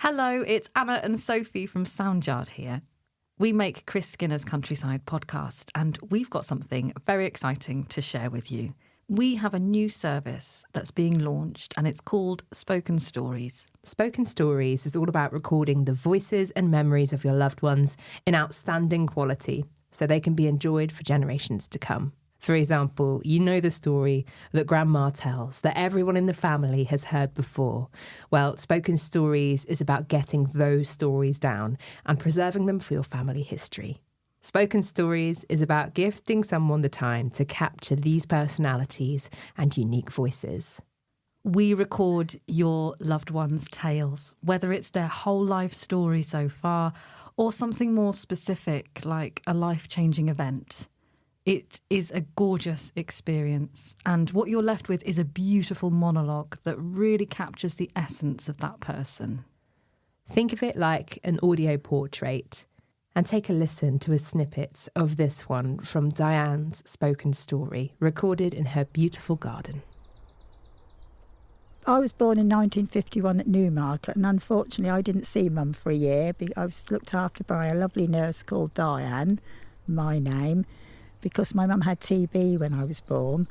Hello, it's Anna and Sophie from Soundyard here. We make Chris Skinner's Countryside podcast, and we've got something very exciting to share with you. We have a new service that's being launched, and it's called Spoken Stories. Spoken Stories is all about recording the voices and memories of your loved ones in outstanding quality, so they can be enjoyed for generations to come. For example, you know the story that Grandma tells that everyone in the family has heard before. Well, Spoken Stories is about getting those stories down and preserving them for your family history. Spoken Stories is about gifting someone the time to capture these personalities and unique voices. We record your loved ones' tales, whether it's their whole life story so far or something more specific like a life-changing event. It is a gorgeous experience, and what you're left with is a beautiful monologue that really captures the essence of that person. Think of it like an audio portrait, and take a listen to a snippet of this one from Diane's spoken story, recorded in her beautiful garden. I was born in 1951 at Newmarket, and unfortunately I didn't see Mum for a year. I was looked after by a lovely nurse called Diane, my name, because my mum had TB when I was born.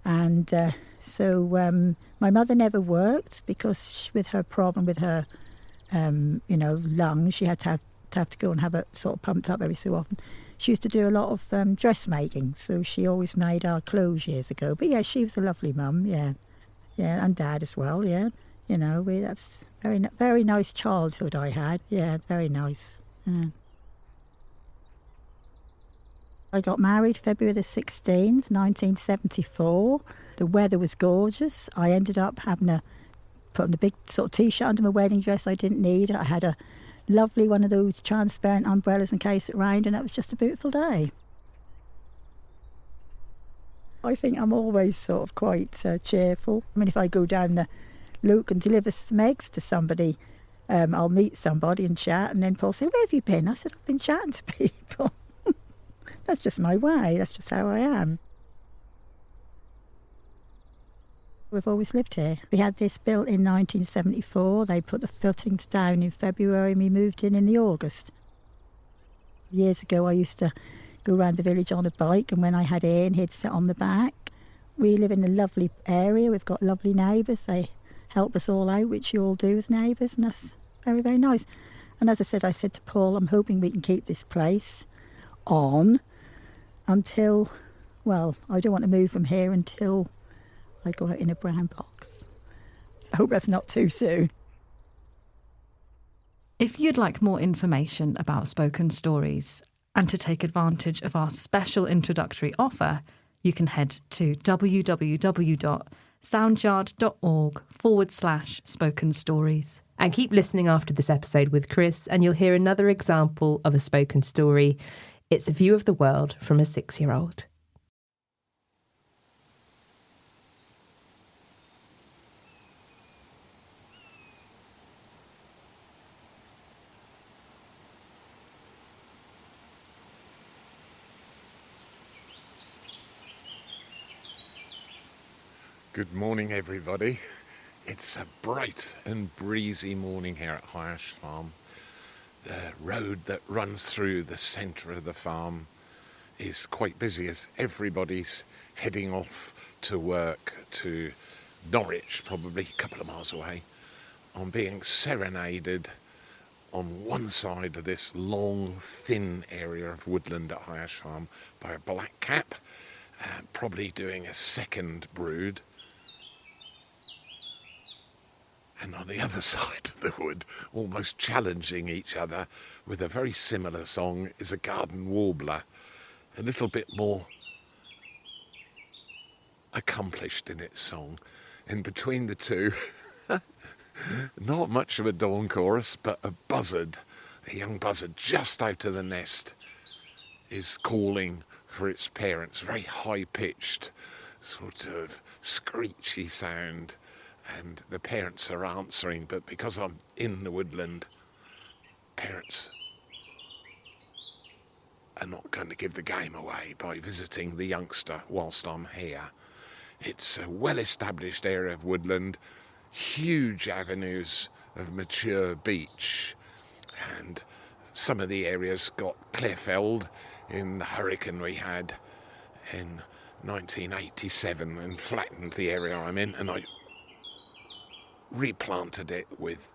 And so my mother never worked because with her problem with her, lungs, she had to go and have it sort of pumped up every so often. She used to do a lot of dressmaking, so she always made our clothes years ago. But yeah, she was a lovely mum, yeah, and Dad as well, yeah. That's very nice childhood I had, yeah, very nice. Yeah. I got married February the 16th, 1974. The weather was gorgeous. I ended up having to put on a big sort of T-shirt under my wedding dress I didn't need. I had a lovely one of those transparent umbrellas in case it rained, and it was just a beautiful day. I think I'm always sort of quite cheerful. I mean, if I go down the Luke and deliver some eggs to somebody, I'll meet somebody and chat, and then Paul say, "Where have you been?" I said, "I've been chatting to people." That's just my way. That's just how I am. We've always lived here. We had this built in 1974. They put the footings down in February and we moved in the August. Years ago, I used to go around the village on a bike, and when I had Ian, he'd sit on the back. We live in a lovely area. We've got lovely neighbours. They help us all out, which you all do with neighbours, and that's very, very nice. And as I said to Paul, I'm hoping we can keep this place on until, well, I don't want to move from here until I go out in a brown box. I hope that's not too soon. If you'd like more information about Spoken Stories and to take advantage of our special introductory offer, you can head to www.soundyard.org/spoken stories. And keep listening after this episode with Chris, and you'll hear another example of a spoken story. It's a view of the world from a 6-year-old. Good morning, everybody. It's a bright and breezy morning here at High Ash Farm. The road that runs through the centre of the farm is quite busy as everybody's heading off to work to Norwich, probably a couple of miles away. I'm being serenaded on one side of this long, thin area of woodland at High Ash Farm by a blackcap, probably doing a second brood. And on the other side of the wood, almost challenging each other with a very similar song, is a garden warbler, a little bit more accomplished in its song. And between the two, not much of a dawn chorus, but a buzzard, a young buzzard just out of the nest, is calling for its parents, very high-pitched, sort of screechy sound. And the parents are answering, but because I'm in the woodland, parents are not going to give the game away by visiting the youngster whilst I'm here. It's a well-established area of woodland, huge avenues of mature beech, and some of the areas got clear-felled in the hurricane we had in 1987 and flattened the area I'm in, and I replanted it with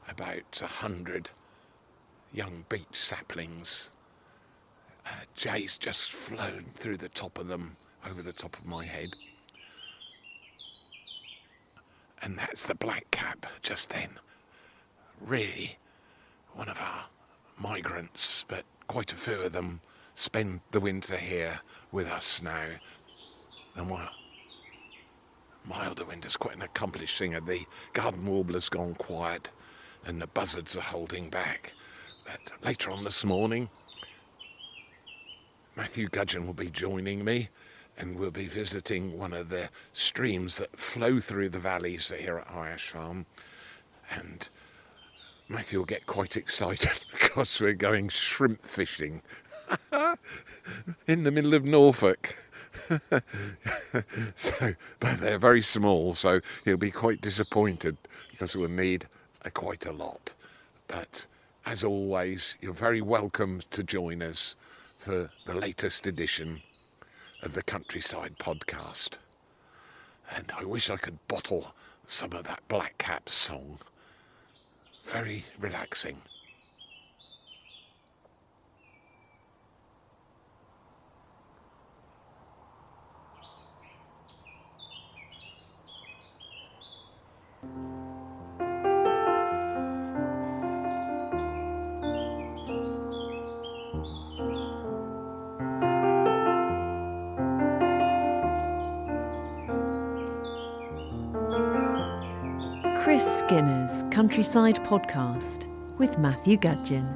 about 100 young beech saplings. Jay's just flown through the top of them over the top of my head. And that's the blackcap just then. Really one of our migrants, but quite a few of them spend the winter here with us now. And milder winter's quite an accomplished singer. The garden warbler's gone quiet and the buzzards are holding back. But later on this morning, Matthew Gudgeon will be joining me, and we'll be visiting one of the streams that flow through the valleys here at High Ash Farm. And Matthew will get quite excited because we're going shrimp fishing in the middle of Norfolk. But they're very small, so he'll be quite disappointed because we'll need quite a lot. But as always, you're very welcome to join us for the latest edition of the Countryside Podcast. And I wish I could bottle some of that Blackcap song. Very relaxing. Chris Skinner's Countryside Podcast with Matthew Gudgeon.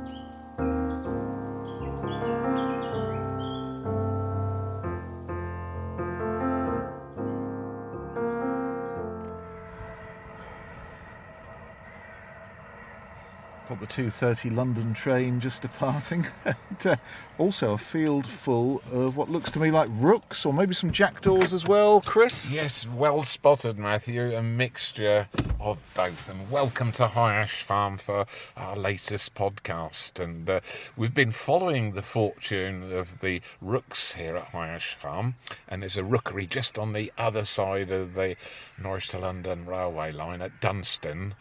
Got the 2:30 London train just departing, and also a field full of what looks to me like rooks or maybe some jackdaws as well, Chris? Yes, well spotted, Matthew. A mixture of both. And welcome to High Ash Farm for our latest podcast. And we've been following the fortune of the rooks here at High Ash Farm. And there's a rookery just on the other side of the Norwich to London railway line at Dunstan.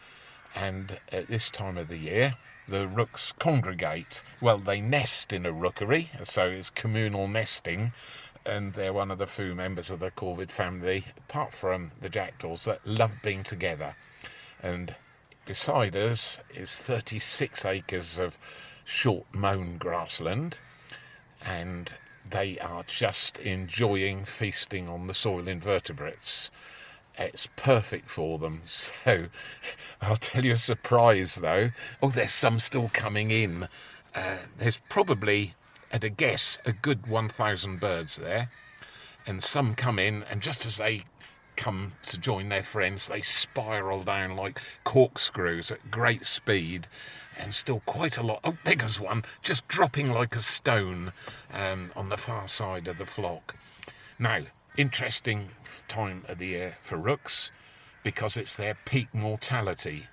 And at this time of the year, the rooks congregate. Well, they nest in a rookery, so it's communal nesting, and they're one of the few members of the corvid family, apart from the jackdaws, that love being together. And beside us is 36 acres of short mown grassland, and they are just enjoying feasting on the soil invertebrates. It's perfect for them. So I'll tell you a surprise though. Oh, there's some still coming in. There's probably, at a guess, a good 1,000 birds there. And some come in, and just as they come to join their friends, they spiral down like corkscrews at great speed. And still quite a lot. Oh, there goes one, just dropping like a stone on the far side of the flock. Now, interesting time of the year for rooks because it's their peak mortality.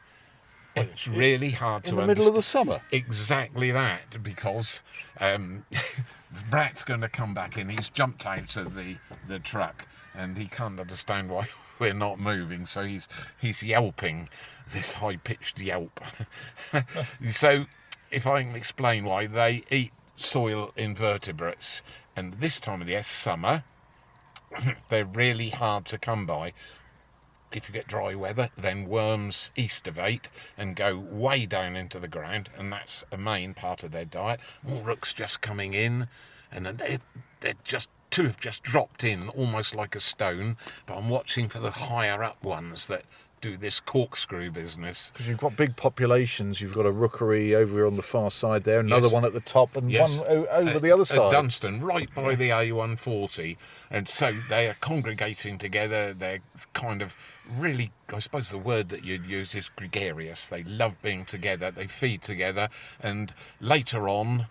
It's really hard to understand. In the middle of the summer? Exactly that, because Brat's going to come back in. He's jumped out of the truck and he can't understand why we're not moving, so he's yelping, this high-pitched yelp. So if I can explain why, they eat soil invertebrates, and this time of the year, summer, they're really hard to come by. If you get dry weather, then worms estivate and go way down into the ground, and that's a main part of their diet. More rooks just coming in, and they're just two have just dropped in almost like a stone, but I'm watching for the higher up ones that do this corkscrew business. Because you've got big populations. You've got a rookery over on the far side there, another one at the top, and one over the other side. At Dunstan, right by the A140. And so they are congregating together. They're kind of really, I suppose the word that you'd use is gregarious. They love being together. They feed together. And later on,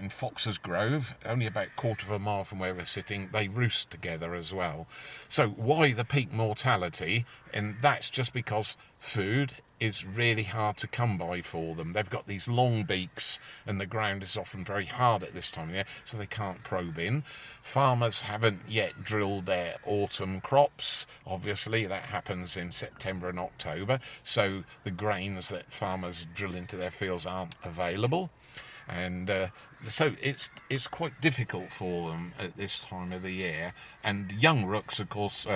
in Fox's Grove, only about a quarter of a mile from where we're sitting, they roost together as well. So why the peak mortality? And that's just because food is really hard to come by for them. They've got these long beaks and the ground is often very hard at this time of year, so they can't probe in. Farmers haven't yet drilled their autumn crops. Obviously, that happens in September and October, so the grains that farmers drill into their fields aren't available. And so it's quite difficult for them at this time of the year. And young rooks, of course,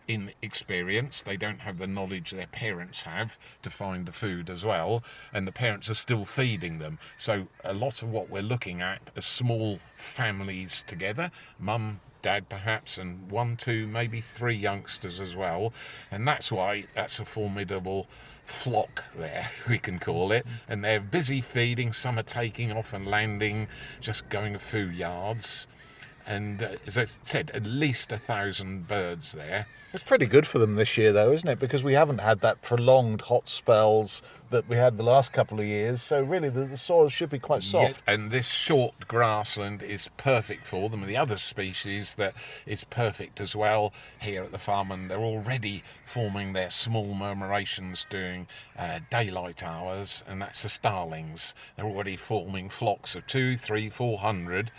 inexperienced. They don't have the knowledge their parents have to find the food as well, and the parents are still feeding them. So a lot of what we're looking at are small families together, mum, dad perhaps, and 1, 2, maybe 3 youngsters as well. And that's why that's a formidable flock there, we can call it. And they're busy feeding. Some are taking off and landing, just going a few yards. And as I said, at least 1,000 birds there. It's pretty good for them this year, though, isn't it? Because we haven't had that prolonged hot spells that we had the last couple of years. So really, the soil should be quite soft. Yeah, and this short grassland is perfect for them. And the other species that is perfect as well here at the farm, and they're already forming their small murmurations during daylight hours, and that's the starlings. They're already forming flocks of 200, 300, 400.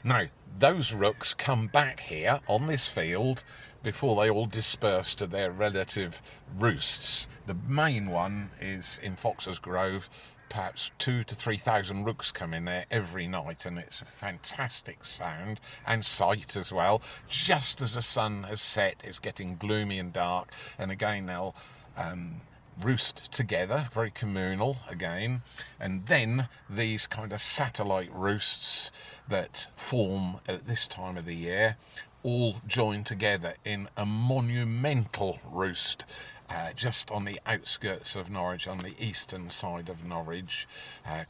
Now, those rooks come back here on this field before they all disperse to their relative roosts. The main one is in Fox's Grove. Perhaps 2,000 to 3,000 rooks come in there every night, and it's a fantastic sound and sight as well. Just as the sun has set, it's getting gloomy and dark, and again they'll roost together, very communal again. And then these kind of satellite roosts that form at this time of the year all join together in a monumental roost just on the outskirts of Norwich, on the eastern side of Norwich,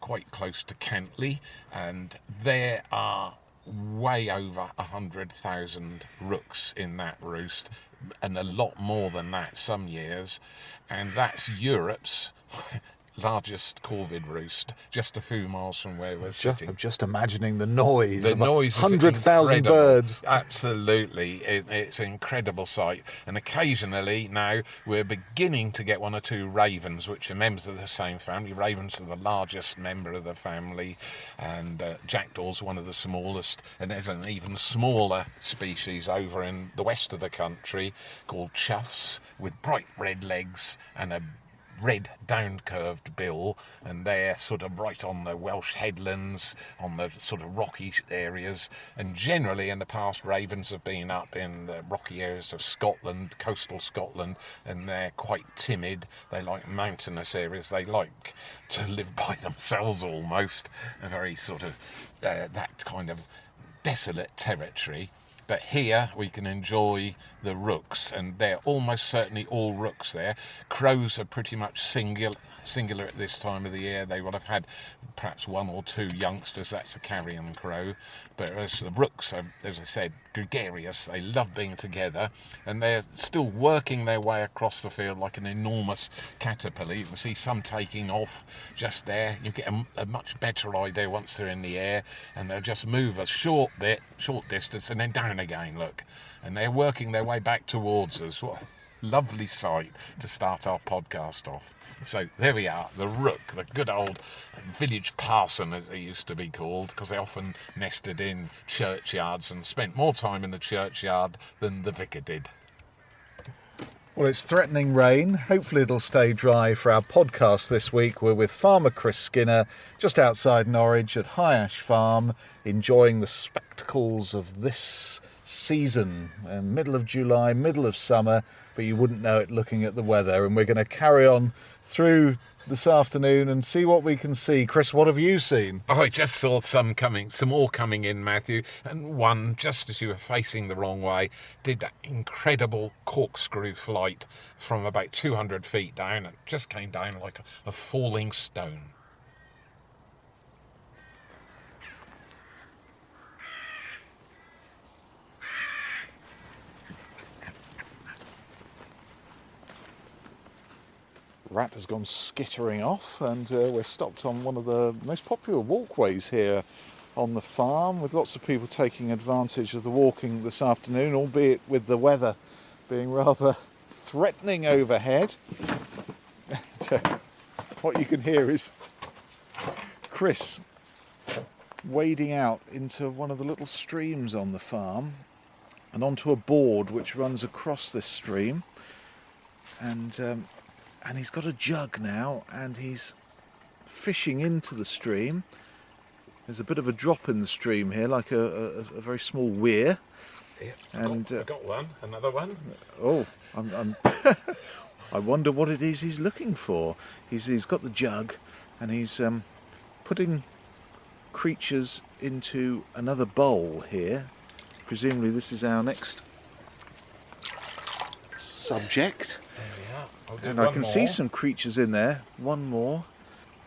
quite close to Cantley, and there are way over 100,000 rooks in that roost, and a lot more than that some years, and that's Europe's largest corvid roost, just a few miles from where we're sitting. I'm just imagining the noise. The noise is 100,000 birds. Absolutely. It's an incredible sight. And occasionally now we're beginning to get 1 or 2 ravens, which are members of the same family. Ravens are the largest member of the family, and jackdaws one of the smallest. And there's an even smaller species over in the west of the country called choughs, with bright red legs and a red down-curved bill, and they're sort of right on the Welsh headlands, on the sort of rocky areas. And generally in the past, ravens have been up in the rocky areas of Scotland, coastal Scotland, and they're quite timid. They like mountainous areas. They like to live by themselves almost, a very sort of that kind of desolate territory. But here we can enjoy the rooks, and they're almost certainly all rooks there. Crows are pretty much singular at this time of the year. They will have had perhaps 1 or 2 youngsters. That's a carrion crow. But as the rooks are, as I said, gregarious. They love being together, and they're still working their way across the field like an enormous caterpillar. You can see some taking off just there. You get a much better idea once they're in the air, and they'll just move a short distance, and then down again, look. And they're working their way back towards us. What a lovely sight to start our podcast off. So there we are, the rook, the good old village parson, as they used to be called, because they often nested in churchyards and spent more time in the churchyard than the vicar did. Well, it's threatening rain. Hopefully it'll stay dry for our podcast this week. We're with farmer Chris Skinner, just outside Norwich at High Ash Farm, enjoying the spectacles of this season, middle of July, middle of summer, but you wouldn't know it looking at the weather. And we're going to carry on through this afternoon and see what we can see. Chris, what have you seen? Oh, I just saw some more coming in, Matthew, and one, just as you were facing the wrong way, did that incredible corkscrew flight from about 200 feet down and just came down like a falling stone. Rat has gone skittering off, and we're stopped on one of the most popular walkways here on the farm, with lots of people taking advantage of the walking this afternoon, albeit with the weather being rather threatening overhead. what you can hear is Chris wading out into one of the little streams on the farm and onto a board which runs across this stream, and he's got a jug now and he's fishing into the stream. There's a bit of a drop in the stream here, like a very small weir. Yeah, and I got one, another one. Oh, I'm I wonder what it is he's looking for. He's got the jug and he's putting creatures into another bowl here. Presumably this is our next subject. There we are. I'll do And one I can more. see some creatures in there. One more.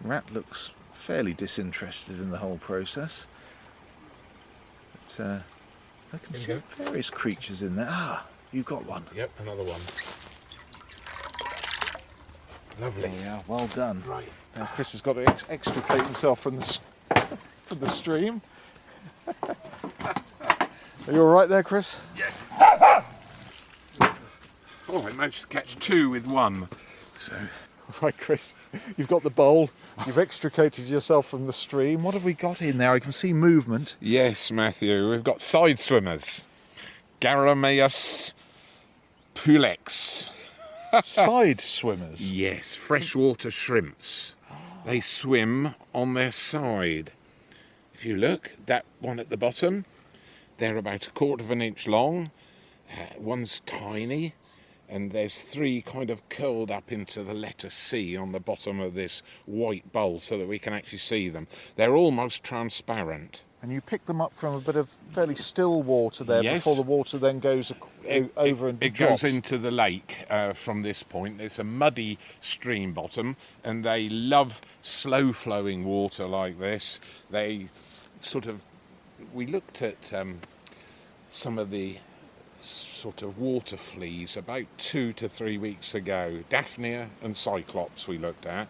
Rat looks fairly disinterested in the whole process. But I can see Here we various creatures in there. Ah, you've got one. Yep, another one. Lovely. There we are. Well done. Right. Now Chris has got to extricate himself from the stream. Are you all right there, Chris? Yes. Oh, I managed to catch two with one. So, Right, Chris. You've got the bowl. You've extricated yourself from the stream. What have we got in there? I can see movement. yes, Matthew, we've got side swimmers. Garameus pulex. Side swimmers. Yes, freshwater shrimps. They swim on their side. If you look, that one at the bottom, they're about 1/4 of an inch long. One's tiny, and there's three kind of curled up into the letter C on the bottom of this white bowl so that we can actually see them. They're almost transparent. And you pick them up from a bit of fairly still water there Yes. before the water then goes over and It drops. goes into the lake from this point. It's a muddy stream bottom, and they love slow flowing water like this. They sort of, we looked at some of the sort of water fleas about 2 to 3 weeks ago. Daphnia and Cyclops we looked at.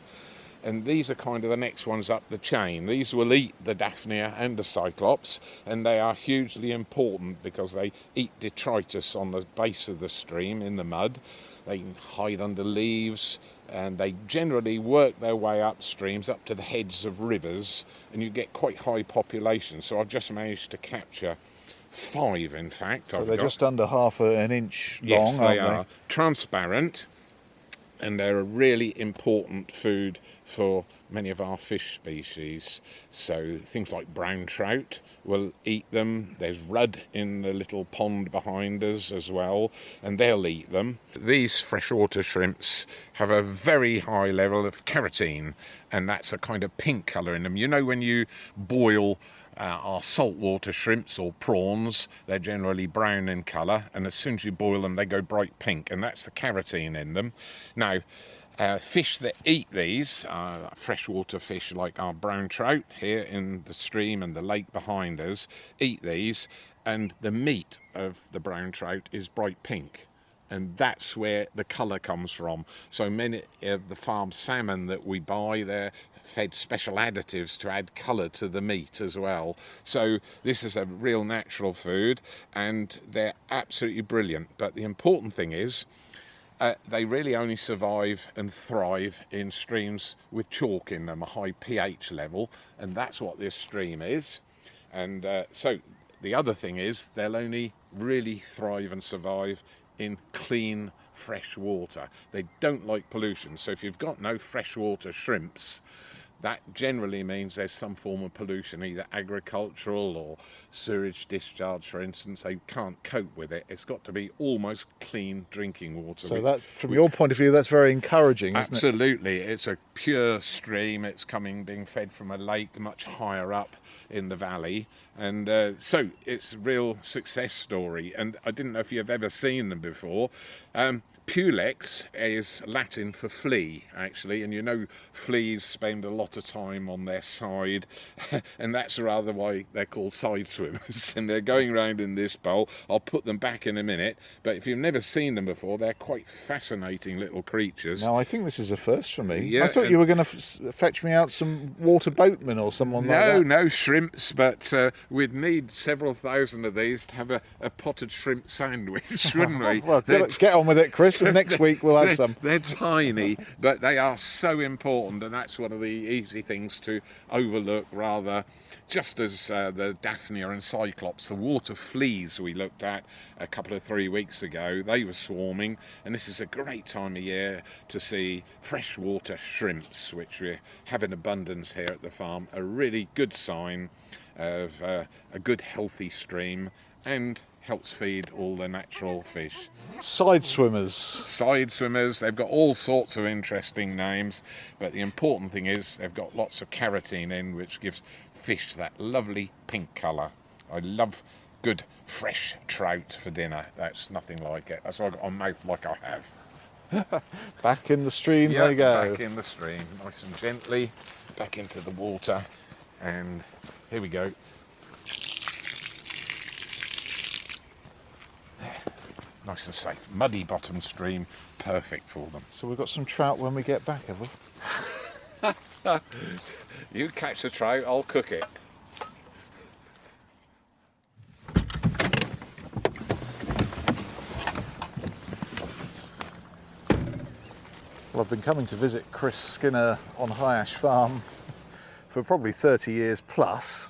And these are kind of the next ones up the chain. These will eat the Daphnia and the Cyclops, and they are hugely important because they eat detritus on the base of the stream in the mud. They can hide under leaves, and they generally work their way up streams up to the heads of rivers, and you get quite high populations. So I've just managed to capture 5, in fact. So I've they're got. just under half an inch long, Yes, they aren't are transparent, and they're a really important food for many of our fish species. So things like brown trout will eat them. There's rudd in the little pond behind us as well, and they'll eat them. These freshwater shrimps have a very high level of carotene, and that's a kind of pink colour in them. You know, when you boil our saltwater shrimps or prawns, they're generally brown in colour, and as soon as you boil them they go bright pink, and that's the carotene in them. Now, fish that eat these, freshwater fish like our brown trout here in the stream and the lake behind us, eat these, and the meat of the brown trout is bright pink. And that's where the colour comes from. So many of the farm salmon that we buy, they're fed special additives to add colour to the meat as well. So this is a real natural food, and they're absolutely brilliant. But the important thing is, they really only survive and thrive in streams with chalk in them, a high pH level, and that's what this stream is. And so the other thing is, they'll only really thrive and survive in clean, fresh water. They don't like pollution. So if you've got no freshwater shrimps, that generally means there's some form of pollution, either agricultural or sewage discharge, for instance. They can't cope with it. It's got to be almost clean drinking water. So that, from your point of view, that's very encouraging, isn't it? Absolutely. It's a pure stream. It's being fed from a lake much higher up in the valley. And so it's a real success story. And I didn't know if you've ever seen them before. Pulex is Latin for flea, actually, and you know fleas spend a lot of time on their side, and that's rather why they're called side swimmers, and they're going around in this bowl. I'll put them back in a minute, but if you've never seen them before, they're quite fascinating little creatures. Now, I think this is a first for me. Yeah, I thought you were going to fetch me out some water boatmen or someone like that. No shrimps, but we'd need several thousand of these to have a potted shrimp sandwich, wouldn't we? Well, get on with it, Chris. Chris, and next week we'll have some. They're tiny, but they are so important, and that's one of the easy things to overlook, rather. Just as the Daphnia and Cyclops, the water fleas we looked at a couple of 3 weeks ago, they were swarming, and this is a great time of year to see freshwater shrimps, which we have in abundance here at the farm. A really good sign of a good healthy stream, and helps feed all the natural fish. Side swimmers. Side swimmers, they've got all sorts of interesting names, but the important thing is they've got lots of carotene in, which gives fish that lovely pink colour. I love good fresh trout for dinner. That's nothing like it. That's why I've got a mouth like I have. Back in the stream Yeah, they go. back in the stream, nice and gently, back into the water, and here we go. Nice and safe. Muddy bottom stream, perfect for them. So we've got some trout when we get back, have we? You catch the trout, I'll cook it. Well, I've been coming to visit Chris Skinner on High Ash Farm for probably 30 years plus,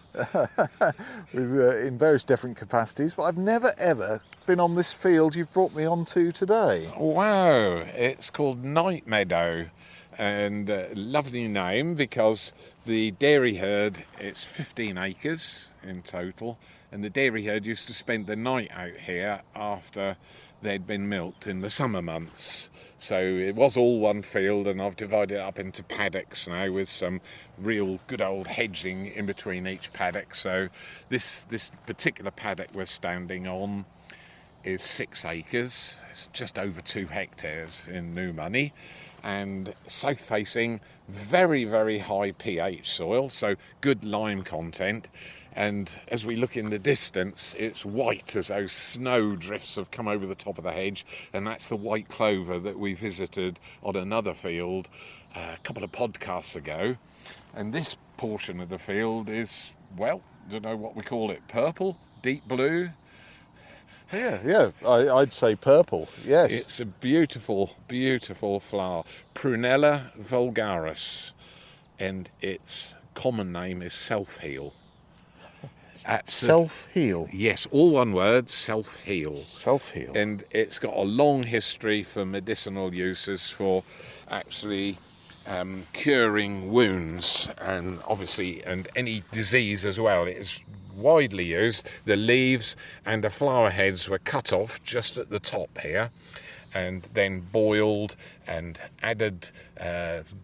in various different capacities, but I've never ever been on this field you've brought me onto today. Wow, it's called Night Meadow, and lovely name because the dairy herd, it's 15 acres in total, and the dairy herd used to spend the night out here after they'd been milked in the summer months. So it was all one field, and I've divided it up into paddocks now with some real good old hedging in between each paddock. So this particular paddock we're standing on is 6 acres. It's just over 2 hectares in new money, and south facing, very, very high pH soil, so good lime content. And as we look in the distance, it's white as though snow drifts have come over the top of the hedge, and that's the white clover that we visited on another field a couple of podcasts ago. And this portion of the field is, well, I don't know what we call it, purple, deep blue. Yeah, I'd say purple, yes. It's a beautiful, beautiful flower, Prunella vulgaris, and its common name is self-heal. Self-heal? Yes, all one word, self-heal. Self-heal. And it's got a long history for medicinal uses, for actually curing wounds, and obviously, and any disease as well. It is widely used. The leaves and the flower heads were cut off just at the top here, and then boiled and added,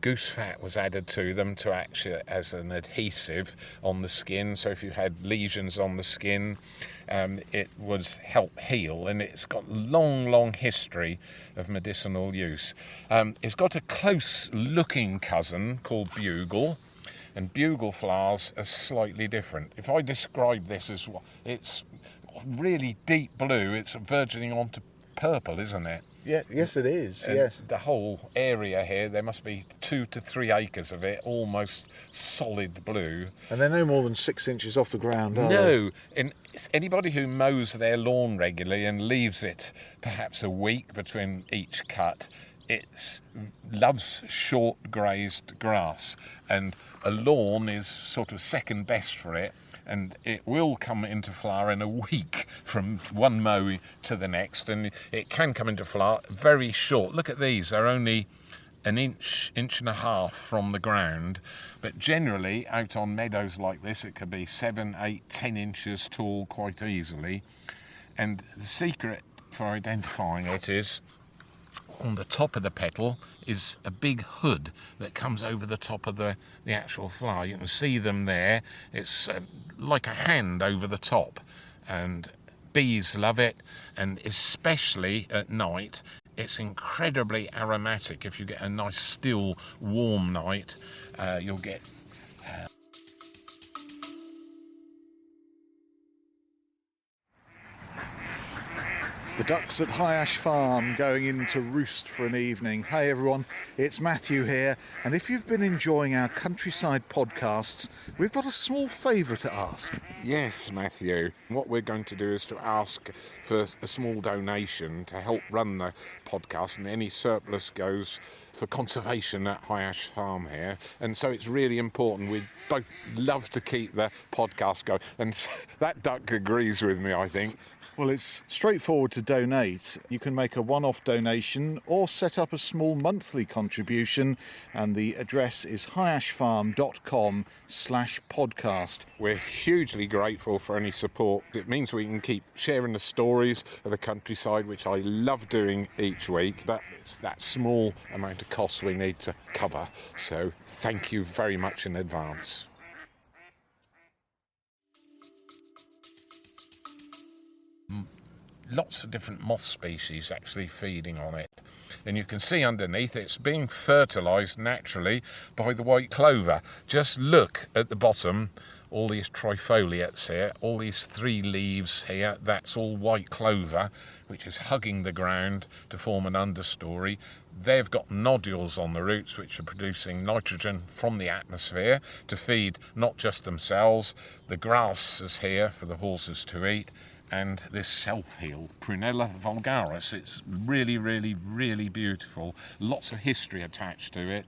goose fat was added to them to act as an adhesive on the skin. So if you had lesions on the skin, it would help heal, and it's got long history of medicinal use. It's got a close looking cousin called bugle, and bugle flowers are slightly different. If I describe this as, it's really deep blue, it's verging onto purple, isn't it? Yeah, yes it is, And yes. the whole area here, there must be 2 to 3 acres of it, almost solid blue. And they're no more than 6 inches off the ground, are they? No, and it's anybody who mows their lawn regularly and leaves it perhaps a week between each cut, it loves short grazed grass, and a lawn is sort of second best for it, and it will come into flower in a week from one mow to the next, and it can come into flower very short. Look at these, they're only an inch and a half from the ground, but generally out on meadows like this it could be 7, 8, 10 inches tall quite easily. And the secret for identifying it is on the top of the petal is a big hood that comes over the top of the actual flower. You can see them there. It's like a hand over the top, and bees love it, and especially at night it's incredibly aromatic. If you get a nice still warm night, you'll get The ducks at High Ash Farm going in to roost for an evening. Hey everyone, it's Matthew here, and if you've been enjoying our countryside podcasts, we've got a small favour to ask. Yes, Matthew. What we're going to do is to ask for a small donation to help run the podcast, and any surplus goes for conservation at High Ash Farm here. And so it's really important. We'd both love to keep the podcast going, and that duck agrees with me, I think. Well, it's straightforward to donate. You can make a one-off donation or set up a small monthly contribution, and the address is highashfarm.com/podcast. We're hugely grateful for any support. It means we can keep sharing the stories of the countryside, which I love doing each week, but it's that small amount of costs we need to cover. So thank you very much in advance. Lots of different moth species actually feeding on it, and you can see underneath it's being fertilised naturally by the white clover. Just look at the bottom, all these trifoliates here, all these 3 leaves here, that's all white clover, which is hugging the ground to form an understory. They've got nodules on the roots which are producing nitrogen from the atmosphere to feed not just themselves, the grass is here for the horses to eat, and this self-heal, Prunella vulgaris. It's really, really, really beautiful. Lots of history attached to it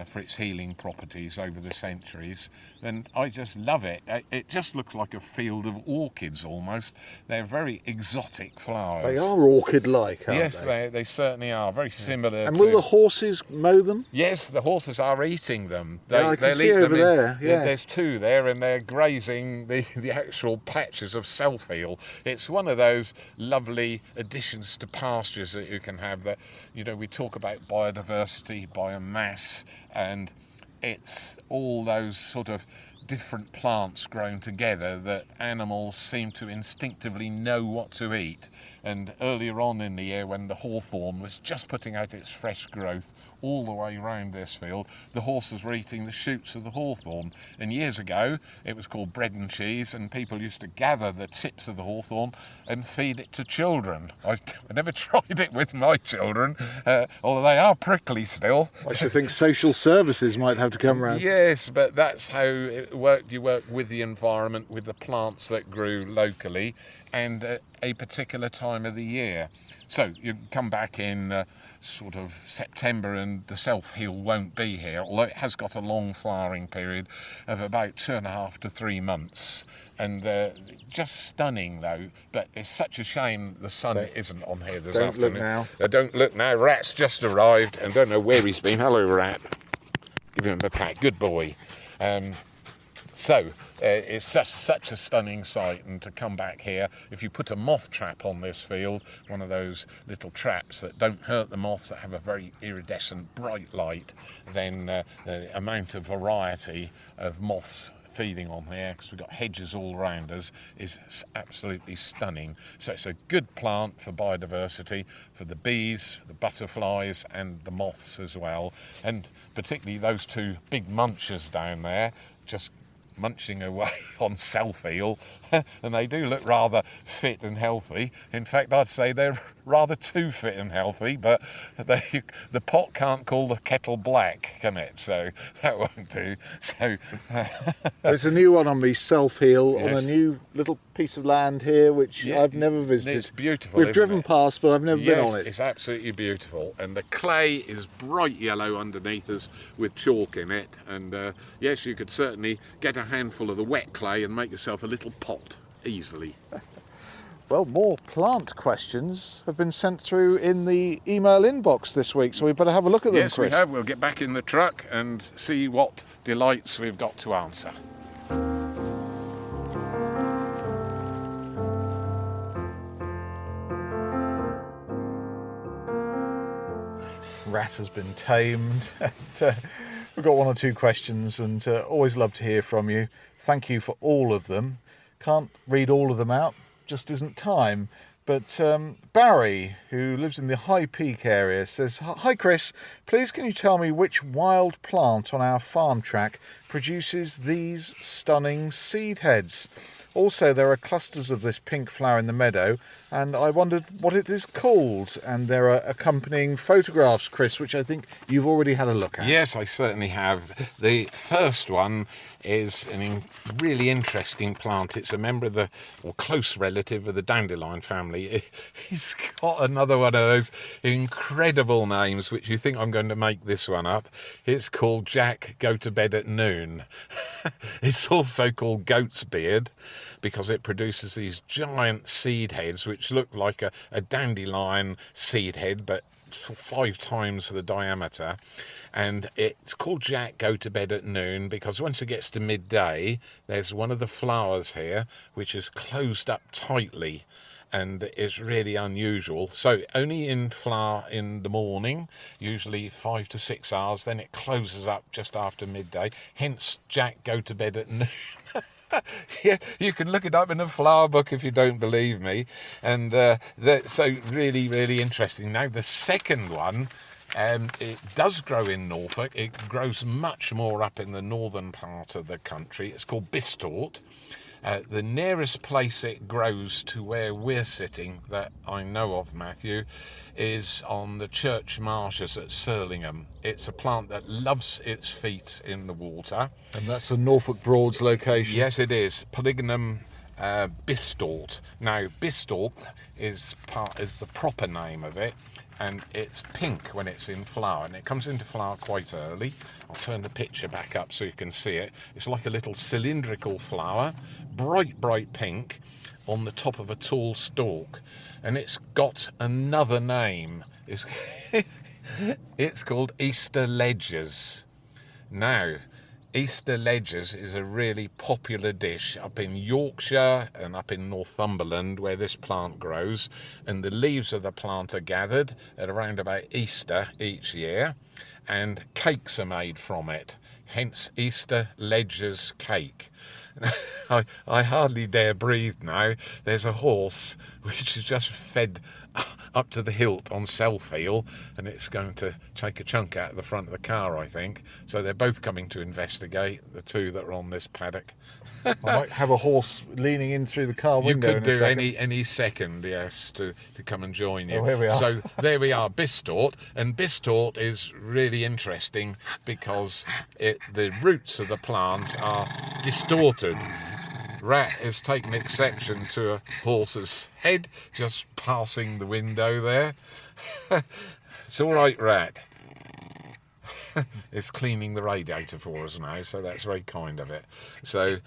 for its healing properties over the centuries. And I just love it. It just looks like a field of orchids almost. They're very exotic flowers. They are orchid-like, aren't yes, they? they certainly are. Very similar And to... will the horses mow them? Yes, the horses are eating them. I can see over there, yeah. There's 2 there, and they're grazing the actual patches of self-heal. It's one of those lovely additions to pastures that you can have. That, you know, we talk about biodiversity, biomass, and it's all those sort of different plants grown together that animals seem to instinctively know what to eat. And earlier on in the year, when the hawthorn was just putting out its fresh growth all the way around this field, the horses were eating the shoots of the hawthorn. And years ago, it was called bread and cheese, and people used to gather the tips of the hawthorn and feed it to children. I never tried it with my children, although they are prickly still. I should think social services might have to come round. Yes, but that's how it worked. You work with the environment, with the plants that grew locally, and at a particular time of the year. So you come back in sort of September and the self-heal won't be here, although it has got a long flowering period of about 2.5 to 3 months. And just stunning though, but it's such a shame the sun isn't on here this afternoon. Look now. Don't look now. Rat's just arrived and don't know where he's been. Hello, Rat. Give him a pat. Good boy. So it's just such a stunning sight, and to come back here, if you put a moth trap on this field, one of those little traps that don't hurt the moths, that have a very iridescent bright light, then the amount of variety of moths feeding on here, because we've got hedges all around us, is absolutely stunning. So it's a good plant for biodiversity, for the bees, the butterflies and the moths as well, and particularly those 2 big munchers down there just munching away on self-heal, and they do look rather fit and healthy. In fact, I'd say they're rather too fit and healthy, but the pot can't call the kettle black, can it? So that won't do. So There's a new one on me, self-heal, on Yes. a new little piece of land here, which Yeah, I've never visited. it's beautiful, We've isn't driven it? past, but I've never been yes, on it. it's absolutely beautiful, and the clay is bright yellow underneath us with chalk in it, and yes, you could certainly get a handful of the wet clay and make yourself a little pot easily. Well, more plant questions have been sent through in the email inbox this week, so we better have a look at them, Yes, Chris. we have. We'll get back in the truck and see what delights we've got to answer. Rat has been tamed. And, we've got 1 or 2 questions, and always love to hear from you. Thank you for all of them. Can't read all of them out, just isn't time. But Barry, who lives in the High Peak area, says, "Hi Chris, please can you tell me which wild plant on our farm track produces these stunning seed heads? Also, there are clusters of this pink flower in the meadow, and I wondered what it is called. And there are accompanying photographs, Chris, which I think you've already had a look at. Yes, I certainly have. The first one is a really interesting plant. It's a member of the, or close relative of the dandelion family. He's got another one of those incredible names, which you think I'm going to make this one up. It's called Jack Go to Bed at Noon. It's also called goat's beard because it produces these giant seed heads which look like a dandelion seed head, but 5 times the diameter. And it's called Jack Go to Bed at Noon because once it gets to midday, there's one of the flowers here which is closed up tightly, and it's really unusual. So only in flower in the morning, usually 5 to 6 hours, then it closes up just after midday, hence Jack Go to Bed at Noon. Yeah, you can look it up in a flower book if you don't believe me. And so really, really interesting. Now, the second one, it does grow in Norfolk. It grows much more up in the northern part of the country. It's called Bistort. The nearest place it grows to where we're sitting, that I know of, Matthew, is on the church marshes at Surlingham. It's a plant that loves its feet in the water. And that's a Norfolk Broads location. Yes, it is. Polygonum Bistort. Now, Bistort is the proper name of it, and it's pink when it's in flower, and it comes into flower quite early. I'll turn the picture back up so you can see it. It's like a little cylindrical flower, bright pink, on the top of a tall stalk, and it's got another name. It's called Easter Ledgers. Now, Easter Ledgers is a really popular dish up in Yorkshire and up in Northumberland where this plant grows, and the leaves of the plant are gathered at around about Easter each year, and cakes are made from it, hence Easter Ledgers cake. I hardly dare breathe now. There's a horse which is just fed up to the hilt on Selfeel, and it's going to take a chunk out of the front of the car, I think. So they're both coming to investigate, the two that are on this paddock. I might have a horse leaning in through the car window. You could do second. any second, yes, to come and join you. Oh, here we are. So there we are, Bistort. And Bistort is really interesting because the roots of the plant are distorted. Rat has taken exception to a horse's head just passing the window there. It's all right, Rat. It's cleaning the radiator for us now, so that's very kind of it. So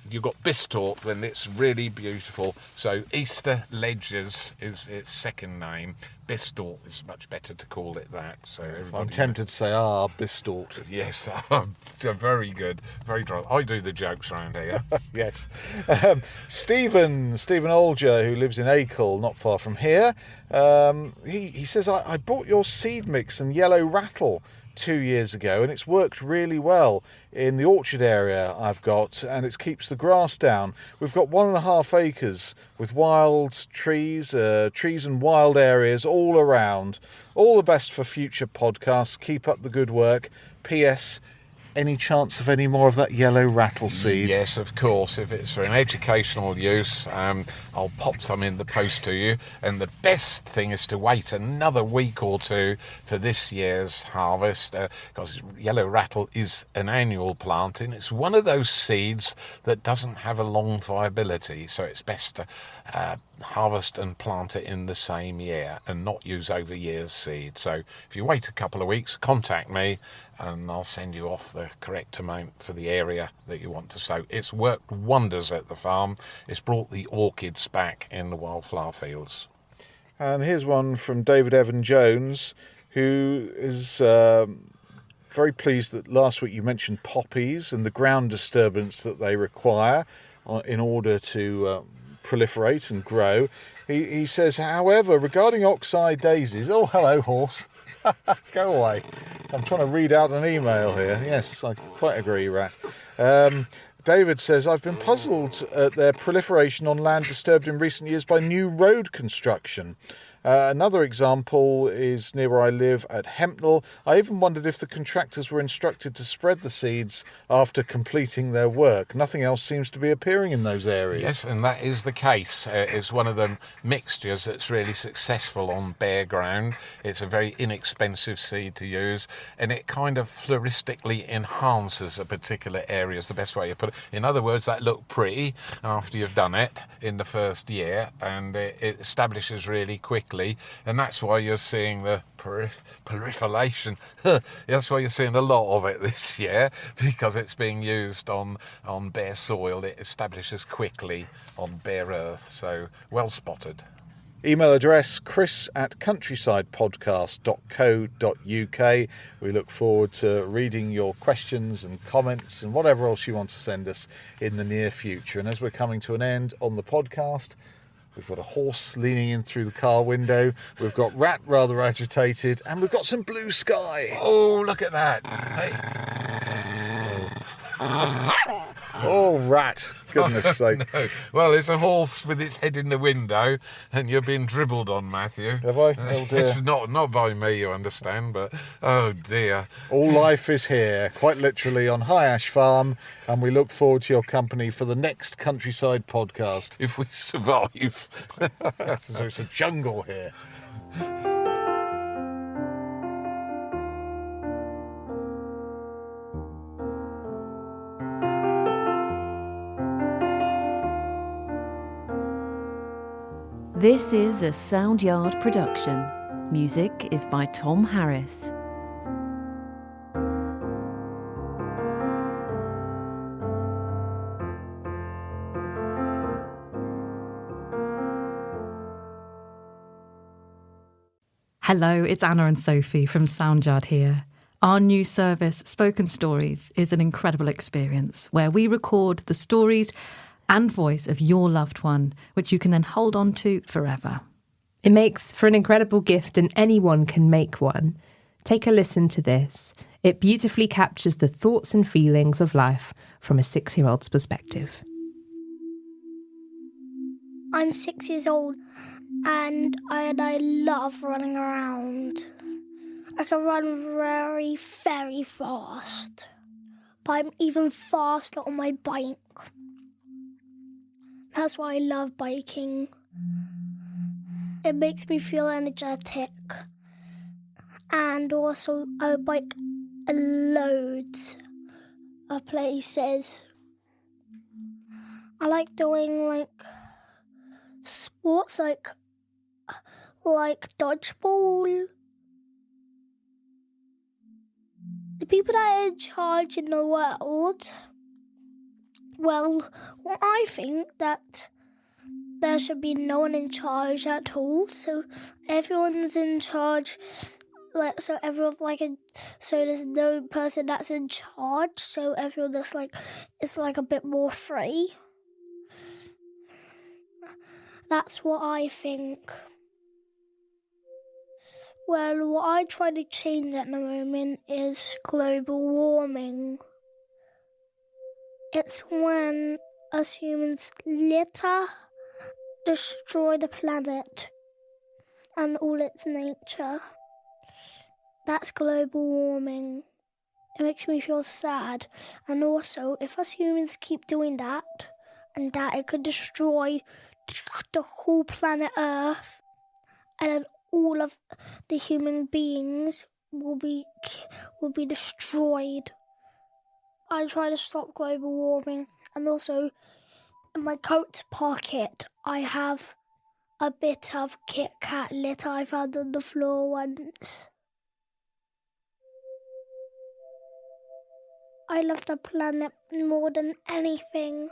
you've got Bistort, then it's really beautiful. So Easter Ledgers is its second name. Bistort is much better to call it that. So I'm tempted to say, Bistort. Yes, very good, very dry. I do the jokes around here. Yes. Stephen Olger, who lives in Acle, not far from here, he says, I bought your seed mix and yellow rattle 2 years ago, and it's worked really well in the orchard area I've got, and it keeps the grass down. We've got 1.5 acres with wild trees and wild areas all around. All the best for future podcasts. Keep up the good work. P.S. Any chance of any more of that yellow rattle seed? Yes, of course. If it's for an educational use, I'll pop some in the post to you. And the best thing is to wait another week or two for this year's harvest, because yellow rattle is an annual planting. It's one of those seeds that doesn't have a long viability, so it's best to harvest and plant it in the same year and not use over year's seed. So if you wait a couple of weeks, contact me and I'll send you off the correct amount for the area that you want to sow. It's worked wonders at the farm. It's brought the orchids back in the wildflower fields. And here's one from David Evan Jones, who is very pleased that last week you mentioned poppies and the ground disturbance that they require in order to proliferate and grow. He says, however, regarding oxeye daisies... Oh, hello, horse. Go away. I'm trying to read out an email here. Yes, I quite agree, Rat. David says, I've been puzzled at their proliferation on land disturbed in recent years by new road construction. Another example is near where I live at Hempnell. I even wondered if the contractors were instructed to spread the seeds after completing their work. Nothing else seems to be appearing in those areas. Yes, and that is the case. It's one of the mixtures that's really successful on bare ground. It's a very inexpensive seed to use, and it kind of floristically enhances a particular area, is the best way to put it. In other words, that look pretty after you've done it in the first year, and it establishes really quickly, and that's why you're seeing the proliferation. That's why you're seeing a lot of it this year, because it's being used on bare soil. It establishes quickly on bare earth, so well spotted. Email address chris@countrysidepodcast.co.uk. We look forward to reading your questions and comments and whatever else you want to send us in the near future. And as we're coming to an end on the podcast, we've got a horse leaning in through the car window, we've got Rat rather agitated, and we've got some blue sky. Oh, look at that. Hey. Oh, Rat, goodness sake. No. Well, it's a horse with its head in the window, and you're being dribbled on, Matthew. Have I? Oh, dear. It's not by me, you understand, but oh dear. All life is here, quite literally, on High Ash Farm, and we look forward to your company for the next Countryside podcast. If we survive. It's a jungle here. This is a Soundyard production. Music is by Tom Harris. Hello, it's Anna and Sophie from Soundyard here. Our new service, Spoken Stories, is an incredible experience where we record the stories and voice of your loved one, which you can then hold on to forever. It makes for an incredible gift, and anyone can make one. Take a listen to this. It beautifully captures the thoughts and feelings of life from a 6-year-old's perspective. I'm 6 years old and I love running around. I can run very, very fast, but I'm even faster on my bike. That's why I love biking. It makes me feel energetic. And also I bike loads of places. I like doing sports like dodgeball. The people that are in charge in the world, well, I think that there should be no one in charge at all. So everyone's in charge. So there's no person that's in charge. So everyone is it's a bit more free. That's what I think. Well, what I try to change at the moment is global warming. It's when us humans litter, destroy the planet and all its nature. That's global warming. It makes me feel sad. And also, if us humans keep doing that, it could destroy the whole planet Earth, and then all of the human beings will be destroyed. I try to stop global warming, and also in my coat pocket I have a bit of Kit Kat litter I found on the floor once. I love the planet more than anything.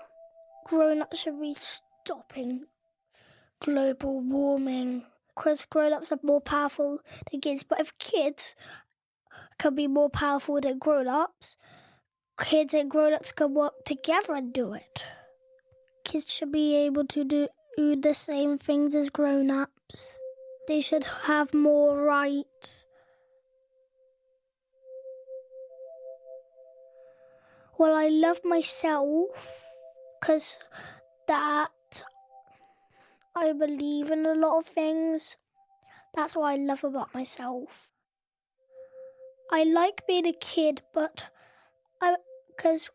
Grown-ups should be stopping global warming, because grown-ups are more powerful than kids. But if kids can be more powerful than grown-ups, kids and grown-ups can work together and do it. Kids should be able to do the same things as grown-ups. They should have more rights. Well, I love myself because that I believe in a lot of things. That's what I love about myself. I like being a kid, but because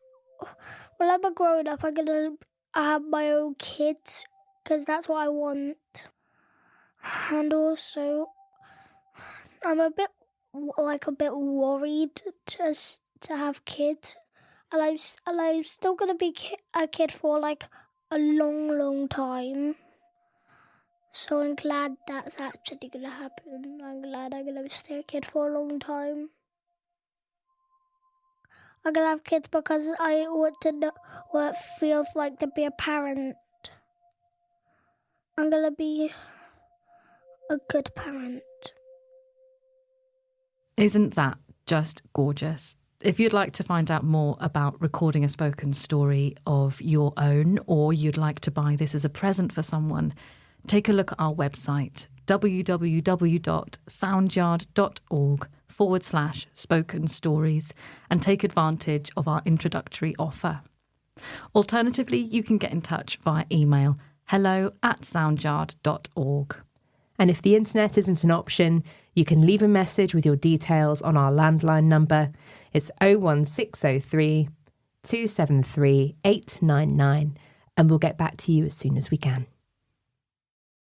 when I'm a grown up, I'm gonna have my own kids because that's what I want. And also, I'm a bit worried to have kids, and I'm still gonna be a kid for like a long time. So I'm glad that's actually gonna happen. I'm glad I'm gonna stay a kid for a long time. I'm gonna have kids because I want to know what it feels like to be a parent. I'm gonna be a good parent. Isn't that just gorgeous? If you'd like to find out more about recording a spoken story of your own, or you'd like to buy this as a present for someone, take a look at our website, www.soundyard.org/spoken stories, and take advantage of our introductory offer. Alternatively, you can get in touch via email hello@soundyard.org. And if the internet isn't an option, you can leave a message with your details on our landline number. It's 01603 273 899, and we'll get back to you as soon as we can.